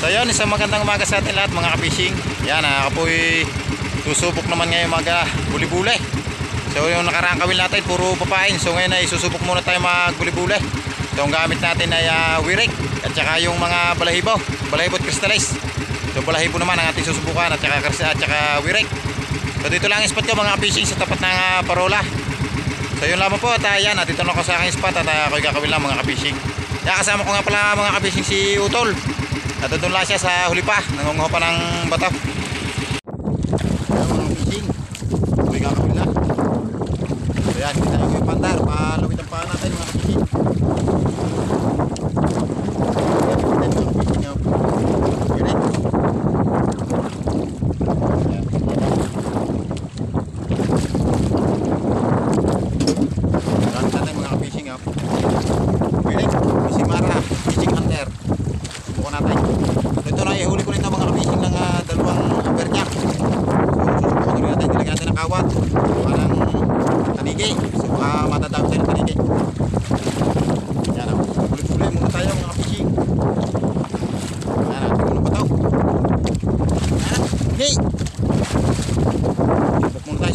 yun, isang magandang umaga sa atin lahat mga ka-fishing. Yan, ako po'y susubok naman ngayon mag-buli-buli. So yung nakaraang kawil natin puro papain. So ngayon ay susubok muna tayo mag-buli-buli. So ang gamit natin ay wirik at saka yung mga balahibo at crystallize. So balahibo naman ang ating susubukan at saka wirik. So dito lang yung spot ko mga ka-fishing sa tapat ng parola. So yun lamang po at yan, dito na ako sa aking spot at ako'y kakawil lang mga ka-fishing. Kasama ko nga pala mga ka-fishing si Utol. At doon lang siya sa huli pa, nangunguha pa ng bato. Ayan mga fishing, huwag kakapila. So yan, kita nyo yung pandar, palawit ang paa natin mga fishing.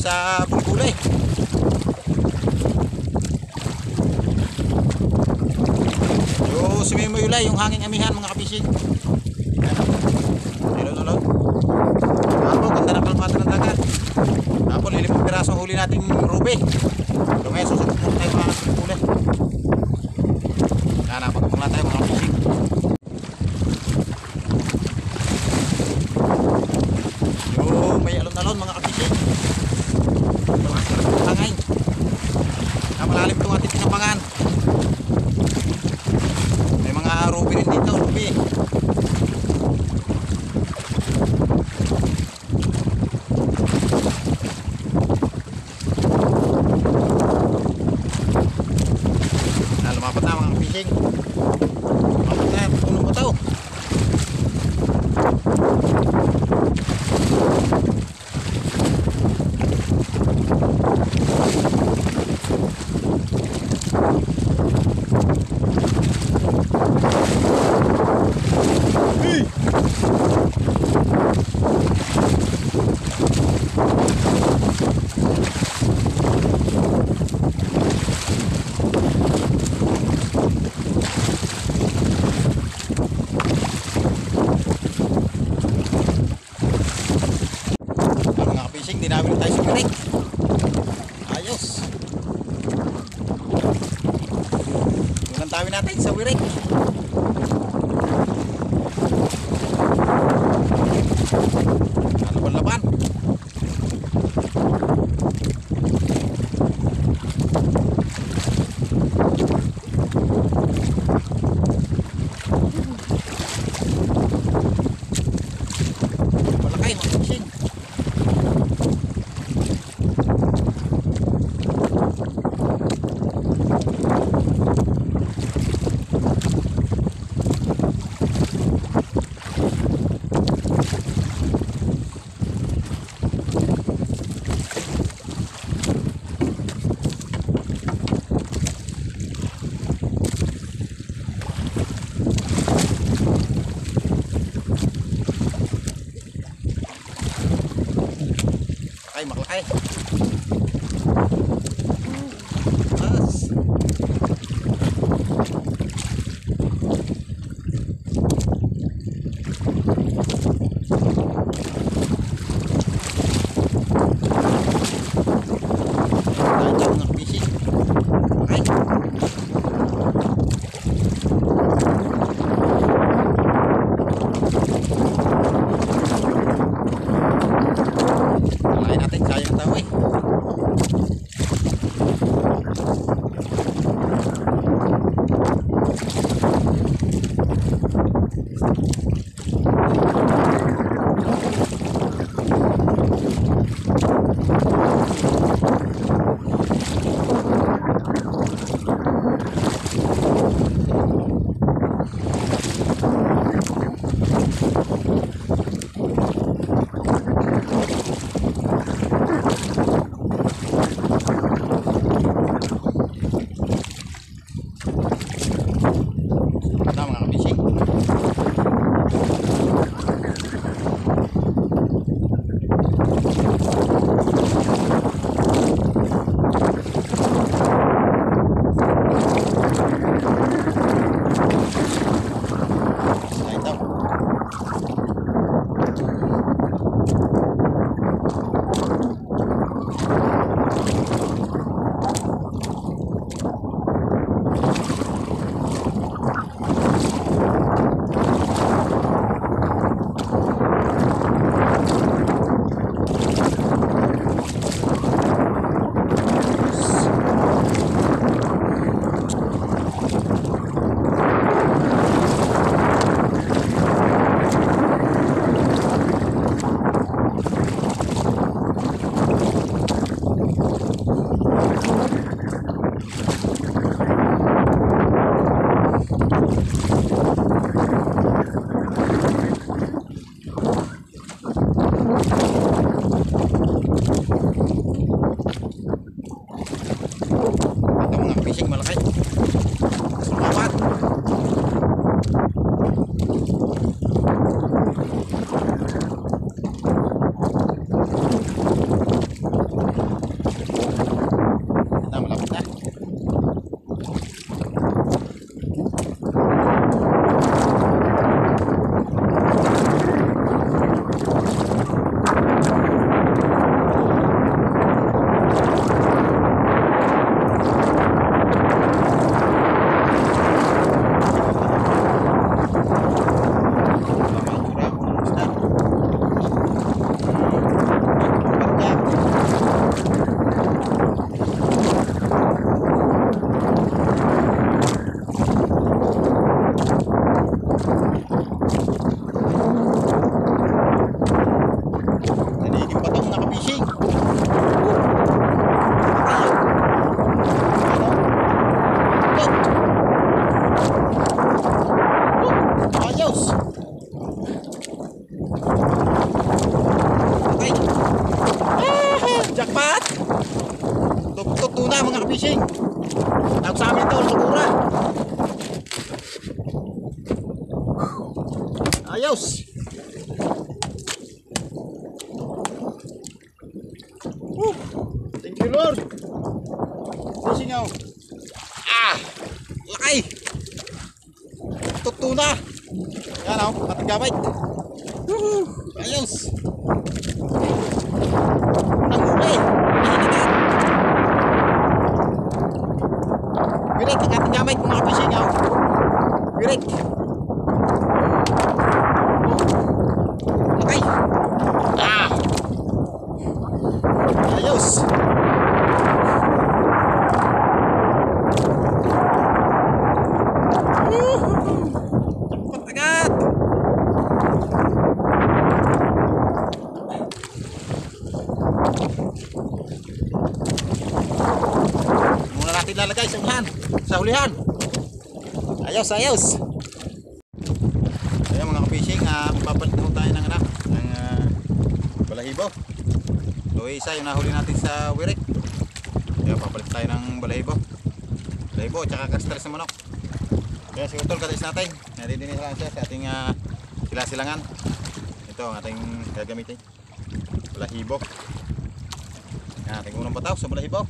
Sa bulay. Yo, sumimuyulay yung hanging amihan mga ka-fishing. Hello. Apo, ganda ng kalmata ng dagat. Apo, lilimang pirasong huli nating ruby. So ngayon, susubok muna tayo mga bulay. Yan, napagpapang lang tayo mga ka-fishing. Yo, may alon-alon mga ka-fishing. Hangay. Malalim itong ating pinapangan. May mga ruby rin dito, ruby. Lumapat na mga fishing. Lumapat na, puno mo ito. Dinawin tayo sa wirik. Ayos. Unang tawin natin sa wirik. Laban-laban. Malaki mga fishing. Maklakay. Mas. Tayo mga fishing. Okay. Sayang tao eh. Jackpot! Tuna mga ka-fishing. Tawag sa amin ito, Sakura. Ayos! Thank you Lord! Fishing out! Lakay! Tuna! Yan o, ating gamit. Ayos! Nanghuli! Wirit, ang ating gamit mga ka-fishing o. Wirit! Lakay! Ayos! Agad! Muna natin lalagay sa unahan, sa hulihan. Ayos, ayos. Ayan mga ka-fishing, magpapalit na tayo ng balahibo. So isa yung nahuli natin sa wirik. Kaya papalit tayo ng balahibo. Balahibo at saka kristal sa manok. Kaya si Utol katis natin. Nadidinis lang siya sa ating silasilangan. Ito ang ating gagamitin. Balahibo. Yan, ating unang bataw sa balahibo.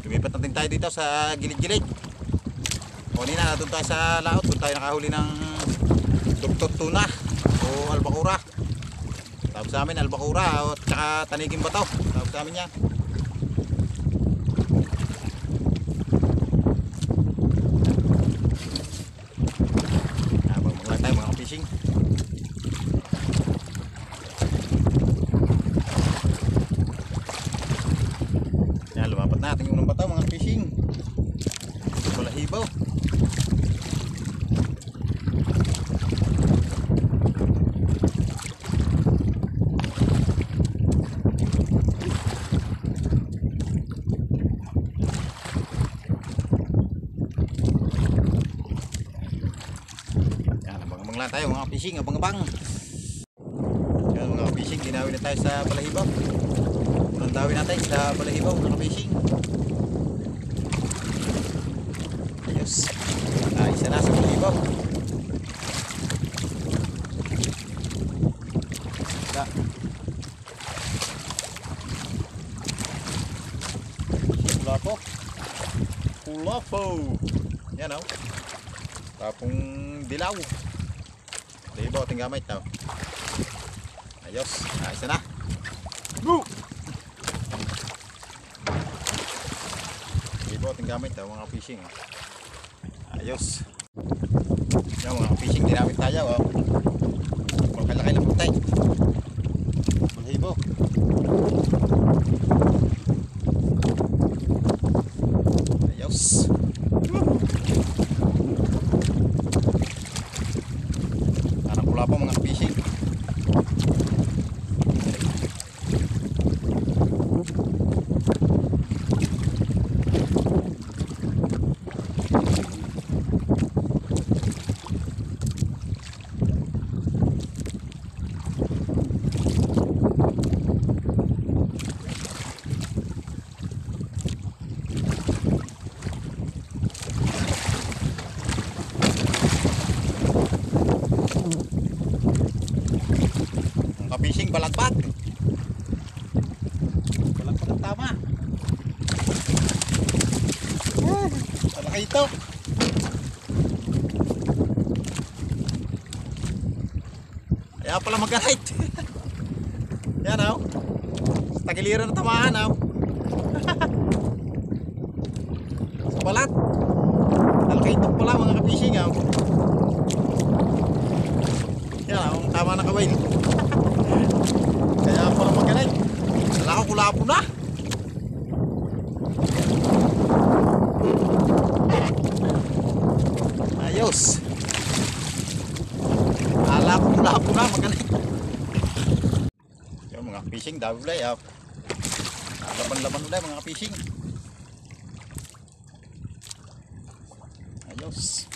Lumipat natin tayo dito sa gilid-gilid. Kanina doon tayo sa laot. Doon tayo nakahuli ng dugtog tuna o albacora. Tawag sa amin albacora at saka taniging bataw. Tawag sa amin yan. Magmula tayo mga fishing. Yan, lumapat natin yung unang bataw mga fishing. Balahibo. Lang tayo mga fishing, abang-abang. Yan mga fishing, ginawin na tayo sa balahibo. Unang dawin natin sa balahibo mga fishing. Ayos. Isa na sa balahibo. Kulapo. Kulapo. Yan o. Tapong dilaw. Balahibo ating gamit tao. Ayos, isa na. Boo! Balahibo ating gamit tao mga fishing. Ayos. Yan mga fishing dinamit tayo. Malaki-laki lang putay. Balahibo. Ayos. Wala pa mga fishing. Fishing balagbat. Balagbat ang tama. Malaki ito. Kaya pala mag-right. Yan o. Sa tagiliran na tamaan o. Sa balat. Malaki ito pala mga ka-fishing o. Yan o. Tama na kaway. Kaya pala magaling. Wala ko kulapo na. Ayos. Wala ko kulapo na. Magaling. Yung mga fishing dami ulay. Laban-laban ulay mga fishing. Ayos.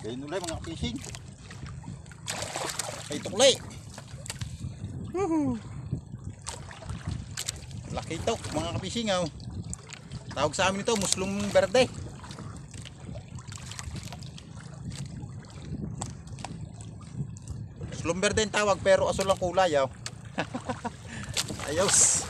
Ayun ulit mga fishing. Ay tuklay. Laki ito mga fishing oh. Tawag sa amin ito muslong berde. Muslong berde ang tawag pero aso lang kulay oh. Ayos.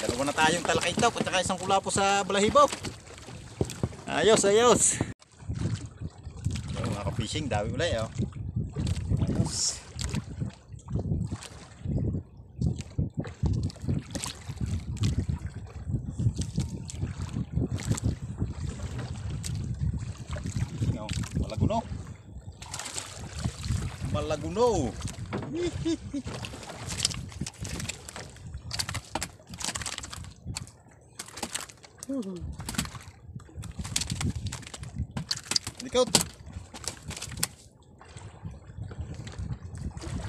Dalawa na tayong talakaitok at saka isang kulapo sa balahibo. Ayos, ayos. So, mga ka-fishing, dami ulit oh. Ayos. Oh, malaguno. Malaguno. Likot.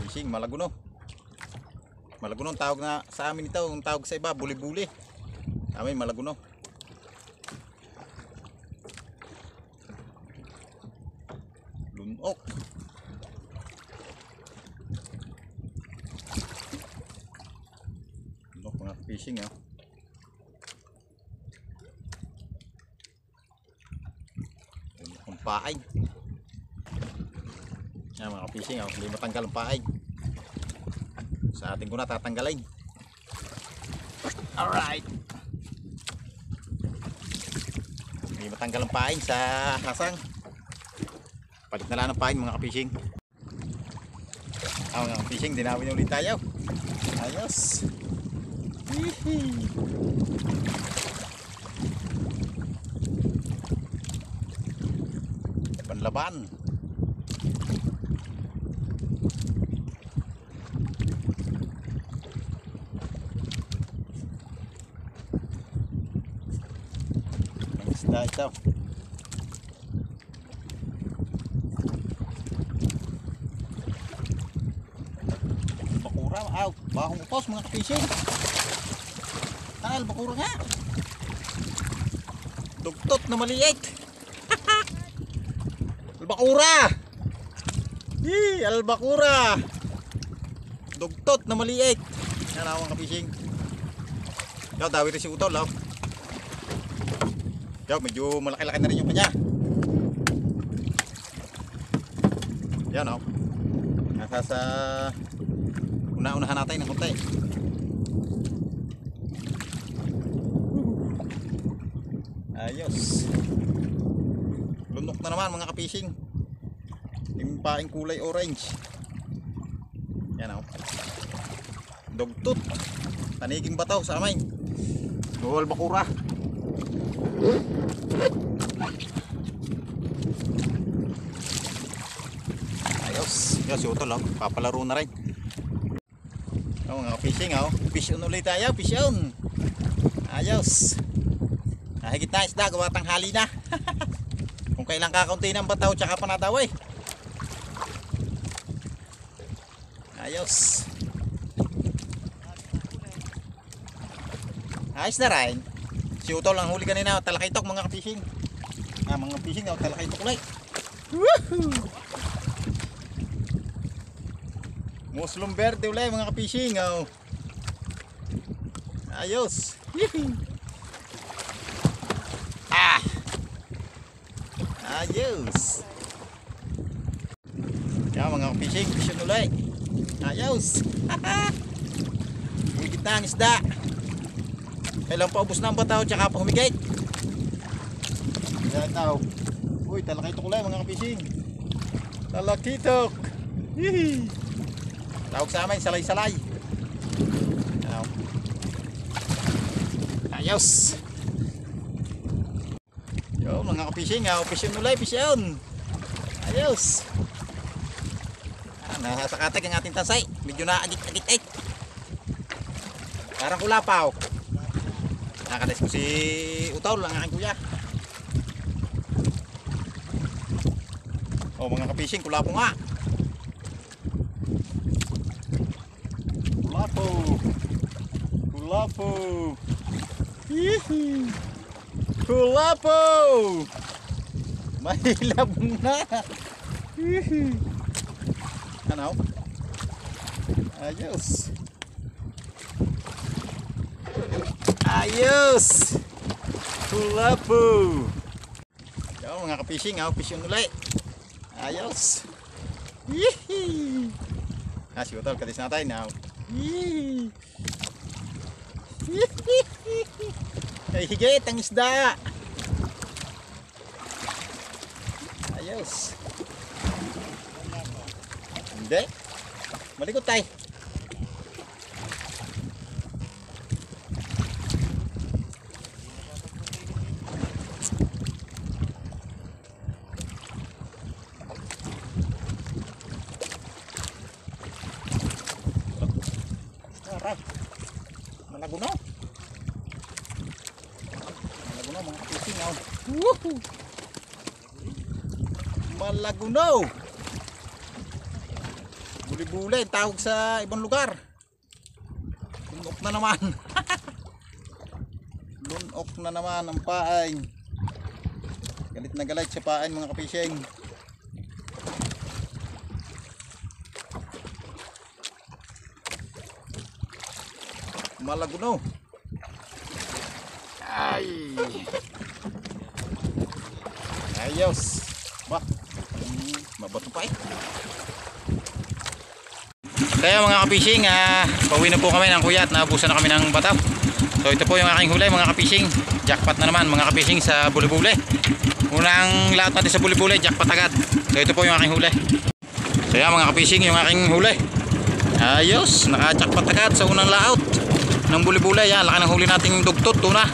Fishing malaguno. Malaguno ang tawag na sa amin ito, ang tawag sa iba buli-buli. Amin malaguno. Lunok. Lunok mga fishing ah. Ang paig. Yan mga fishing oh, hindi matanggal ang paig. Sa atin ko na tatanggalin. Alright. Hindi matanggal ang paig sa hasang. Palit na lang ng paig mga fishing. Mga fishing, dinawin ulit tayo. Ayos. Panlaban. Ang isda ito. Bakura, bahong utos mga fishing. Bakura nga. Dugtot na maliit. Albakura. Albakura. Dugtot na maliit. Yan ang mga fishing. Yaw, dawi rin si utol. Yaw, medyo malaki-laki na rin yung kanya. Yan o. Nasa sa una-unahan natin ng konti. Ayos. Lunok na naman mga ka-fishing. Yung paing kulay orange. Yan o. Dugtot. Taniging bataw sa amin. Bawal bakura. Ayos. Yan si utol o. Papalaro na rin. O mga ka-fishing o. Fish on ulit tayo. Fish on. Ayos. Higit na isda, gawa tanghali na. Kung kailang kakaunti ng bataw tsaka panadaw eh. Ayos. Ayos na rin. Si utol ang huli kanina, talakaitok mga ka-fishing. Mga fishing, talakaitok ulit. Woohoo! Muslong berde ulit mga ka-fishing. Ayos. Ayos. Yan mga fishing, fishing ulit. Ayos. Higit na ang isda. Kailang paubos na ang bataw tsaka pa humigit. Yan tao. Uy, talakitok ulit mga fishing. Talakitok. Tawag sa amin, salay-salay. Ayos. Yo mga ka-fishing, fishing ulit, fishing. Ayos. Nasa katag ang ating tansay. Medyo na agit-agit. Parang kulapaw. Nakakadis ko si Utol, ang aking kuya. O mga ka-fishing, kulapo nga. Kulapo. Kulapo. Hihi. Kulapo! Mahilap na. Hihi. Ano? Ayos. Ayos. Kulapo. Yo, mga ka-fishing, fishing ulit. Ayos. Hihi. Si Utol, katis natin now. Hihi. Ay, higit ang isda. Ayos. Hindi. Malikot tayo. Aray. Malagunaw. Malagunaw mga fishing now. Woohoo! Malagunaw. Buli-buli tawag sa ibang lugar. Lunok na naman. Lunok na naman ang paay. Galit na galit sa paay mga ka-fishing. Malagunaw. Ay. Ayos. Bah. Mabato pa eh. Kaya mga ka-fishing, pauwi na po kami ng kuya at nabusan na kami ng bataw. So ito po yung aking huli mga ka-fishing. Jackpot na naman mga ka-fishing sa buli-buli. Unang lahat natin sa buli-buli, jackpot agad. So ito po yung aking huli. So yan mga ka-fishing, yung aking huli. Ayos, naka-jackpot agad sa unang laot ng buli-buli. Yan, laki ng huli nating dugtot, tuna.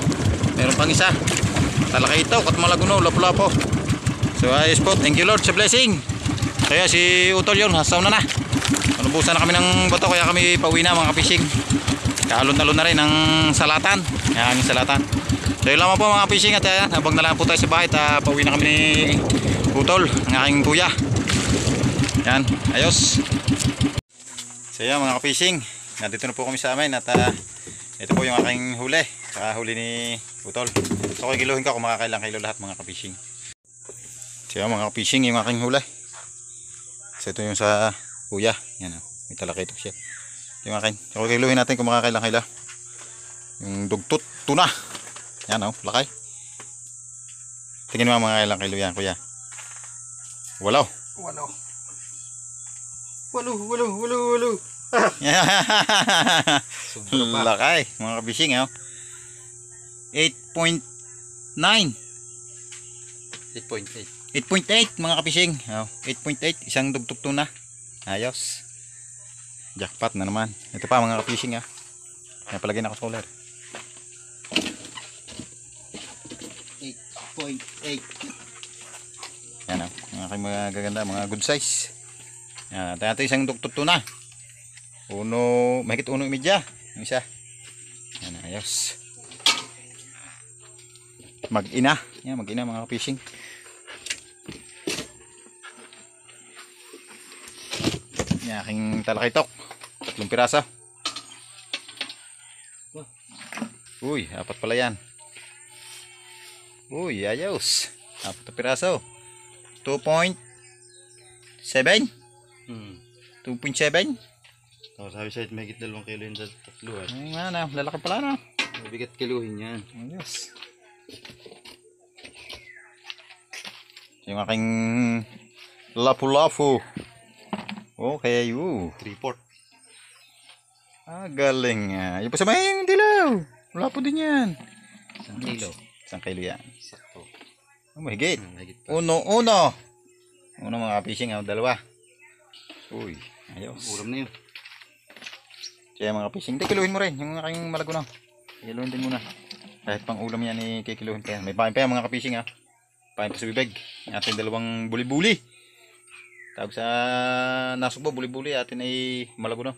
Meron pang isa. Talakitaw at malagunaw, lapo-lapo. So ayos po, thank you Lord sa blessing. Kaya si Utol yun, hasaw na. Nanubusan na kami ng bato kaya kami pauwi na mga fishing. Kaalon-alon na rin ng salatan. Yan, salatan. So yun lamang po mga fishing at yan, habang na lang po tayo sa bahay at pauwi na kami ni Utol, ang aking kuya. Yan, ayos. So yan mga fishing, nandito na po kami sa amin at ito po yung aking huli. Saka huli ni Utol. So kikiluhin ko kung makakailang kilo lahat mga fishing. So yan mga fishing, yung aking huli. So ito yung sa kuya. Yan o. May talakito siya. Yung akin. So kikiluhin natin kung makakailang kilo. Yung dugtot. Tuna. Yan o. Lakay. Tingin mo mga kailang kilo yan kuya. Walaw. Walo. Lakay. Mga kabising o. 8.9. 8.8 mga kapising. 8.8 isang dugtog tuna. Ayos. Jackpot na naman. Ito pa mga kapising ha. Napalagyan ako solar. 8.8. Yan o. Mga aking mga gaganda. Mga good size. Yan. Ito isang dugtog tuna. Mahigit 1.5. Yung isa. Yan. Ayos. Mag-ina. Yan. Mag-ina mga kapising. Yan aking talakitok. 3 piraso. Uy, 4 pala yan. Uy, ayos. 4 piraso. 2.7. 2.7. Tapos sabi sa'yo, may 2 kilo yun sa tatlo eh. Ay nga na, lalaki pala na. Mabigat kiluhin yan. Ayos. Yung aking lapu-lapu. Okay, 3/4. Galing nga. Yung pa sa may dilaw. Wala po din yan. 1 kilo. 1 kilo yan. Sakto. Mahigit. Mahigit pa. Uno mga fishing, 2. Uy, ayos. Ulam na yun. Kaya mga fishing, kiluhin mo rin yung aking malagunaw. Kiluhin din muna. Kahit pang ulam yan, kikiluhin pa yan. May pain pa yan mga fishing ha. Pain pa sa bibig. Ating 2 buli-buli. Tawag sa nasugbo, buli-buli. Atin ay malagunaw.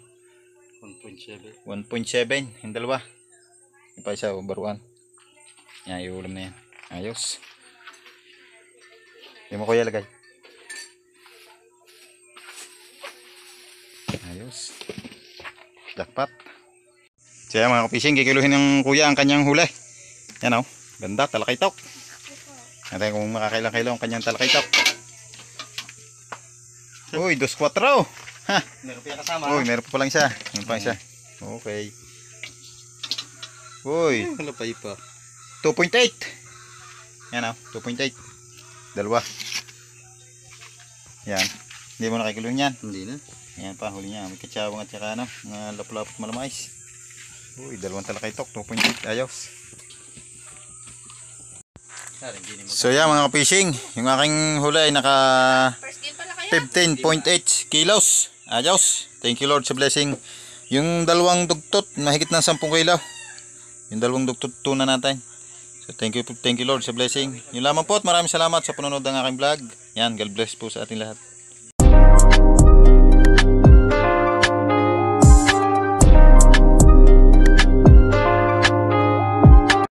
1.7. 1.7 yung 2. Yung pa isa, baruan. Yan, yung ulam na yan. Ayos. Yung mo kuya lagay. Ayos. Jackpot. Kaya mga fishing, kikiluhin ng kuya ang kanyang huli. Yan oh. Ganda, talakaitok. Natin kung makakailang-kailang ang kanyang talakaitok. Uy, 2.4. Ha. Meron pa kasama. Uy, meron pa palang isa. Meron pa isa. Okay. Uy, Wala pa ipa. 2.8. Yan oh, 2.8. Dalawa. Yan. Hindi mo nakikilong yan. Hindi na. Ayan pa, huli niya. May katsawang at saka ano, mga lapulapot malamais. Uy, dalawang talakaitok, 2.8, ayos. So yan mga kapishing, yung aking huli ay naka 15.8 kilos. Ayos. Thank you Lord sa blessing. Yung dalawang dugtot, mahigit ng 10 kilo. Yung dalawang dugtot tuna natin. So thank you Lord sa blessing. Yun lamang po at maraming salamat sa panonood ng aking vlog. Yan, God bless po sa ating lahat.